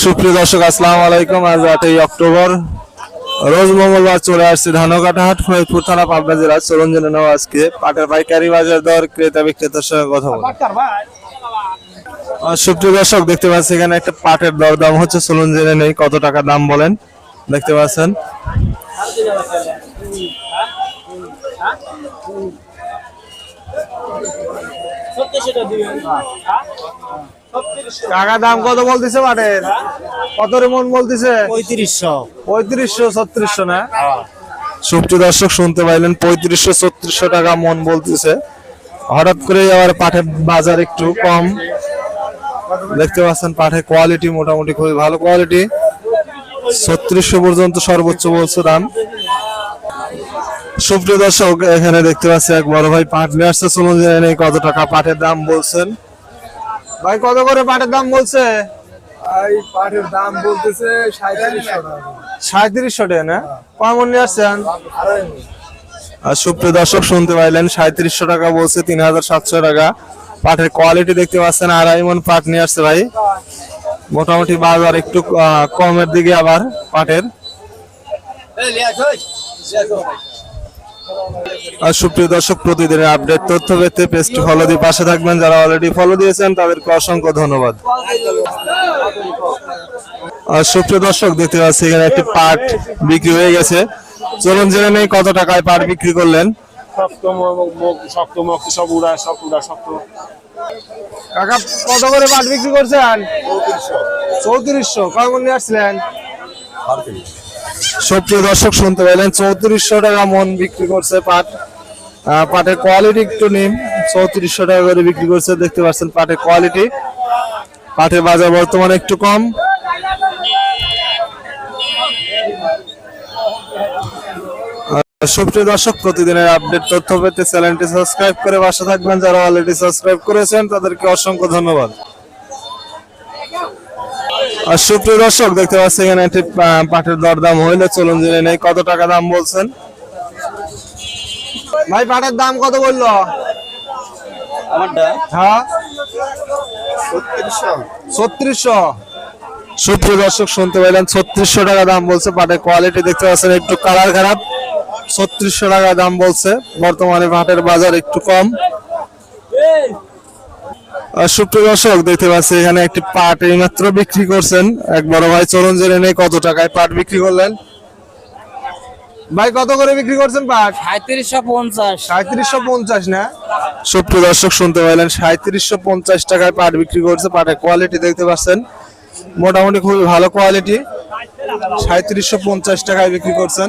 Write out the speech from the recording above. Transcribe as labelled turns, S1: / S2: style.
S1: সুপ্রিয় দর্শক, আসসালামু আলাইকুম। আজ 8ই অক্টোবর, রোজ মঙ্গলবার চলে আসছে ধানকাটা হাট, ফরিদপুর থানা, পাবনা জেলা। চলুন জেনে নেব আজকে পাটের পাইকারি বাজার দর, ক্রেতা বিক্রেতার সঙ্গে কথা বলবো। সুপ্রিয় দর্শক, দেখতে পাচ্ছি এখানে একটা পাটের দর দাম হচ্ছে। চলুন জেনে নেই কত টাকা দাম বলেন। দেখতে পাচ্ছেন কাকা দাম কত বলতেছে পাটের? কত রে মন বলতেছে?
S2: 3500
S1: 3500 না? সুপ্রিয় দর্শক, শুনতে পাইলেন 3500-3600 টাকা মন বলতেছে। হঠাৎ করে আবার পাটের বাজার একটু কম। দেখতে পাচ্ছেন পাটের কোয়ালিটি মোটামুটি খুবই ভালো কোয়ালিটি। 3600 পর্যন্ত সর্বোচ্চ বলছে দাম। সুপ্রিয় দর্শক, এখানে দেখতে পাচ্ছি এক বড় ভাই পাট নিয়ে আসছে। চলুন জেনে নেই কত টাকা পাটের দাম বলছেন। ভাই কত করে পাটের দাম বলছে?
S3: পাটের দাম বলতেছে 3700 টাকা।
S1: 3700 টাকা না? কেমন নিয়ে আসছেন? আর সুপ্রিয় দর্শক, শুনতে পাইলেন 3700 টাকা বলছে, 3700 টাকা। পাটের কোয়ালিটি দেখতে পাচ্ছেন, আড়াই মন পাট নিয়ে আসছে ভাই। মোটামুটি বাজার একটু কমের দিকে আবার পাটের। আর সুপ্রিয় দর্শক, প্রতিদিনের আপডেট তথ্য পেতে পেজটি ফলো দিয়ে পাশে থাকবেন। যারা অলরেডি ফলো দিয়েছেন তাদেরকে অসংখ্য ধন্যবাদ। আর সুপ্রিয় দর্শক, দেখতে পাচ্ছি এখানে একটি পাট বিক্রি হয়ে গেছে। চলুন জেনে নেই কত টাকায় পাট বিক্রি করলেন। কাকা কত করে পাট বিক্রি করছেন? 3400। কেমন নিয়ে আসছিলেন? সুপ্রিয় দর্শক, শুনতে পেলেন 3400 টাকা মন বিক্রি করছে পাট। পাটের কোয়ালিটি একটু নিম, 3400 টাকা করে বিক্রি করছে। দেখতে পাচ্ছেন পাটের কোয়ালিটি। পাটের বাজার বর্তমানে একটু কম। সুপ্রিয় দর্শক, প্রতিদিনের আপডেট তথ্য পেতে চ্যানেলটি সাবস্ক্রাইব করে পাশে থাকবেন। যারা অলরেডি সাবস্ক্রাইব করেছেন তাদেরকে অসংখ্য ধন্যবাদ। আর সুপ্রিয় দর্শক, দেখতে পাচ্ছি এখানে একটি পাটের দরদাম হইলে। চলুন জেনে নেই কত টাকা দাম বলছেন। ভাই পাটের দাম কত বললো? হ্যাঁ, 3600। সুপ্রিয় দর্শক, শুনতে পাইলেন 3600 টাকা দাম বলছে। পাটের কোয়ালিটি দেখতে পাচ্ছেন একটু কালার খারাপ। 3600 টাকা দাম বলছে। বর্তমানে পাটের বাজার একটু কম। সুপ্রিয় দর্শক, দেখতে পাচ্ছি এখানে একটি পাট এইমাত্র বিক্রি করছেন এক বড় ভাই। চলুন জেনে নেই কত টাকায় পাট বিক্রি করলেন। ভাই কত করে বিক্রি করছেন পাট?
S2: 3750
S1: 3750 না? সুপ্রিয় দর্শক, শুনতে পাইলেন 3750 টাকায় পাট বিক্রি করছে। পাটের কোয়ালিটি দেখতে পাচ্ছেন মোটামুটি খুবই ভালো কোয়ালিটি। 3750 টাকায় বিক্রি করছেন।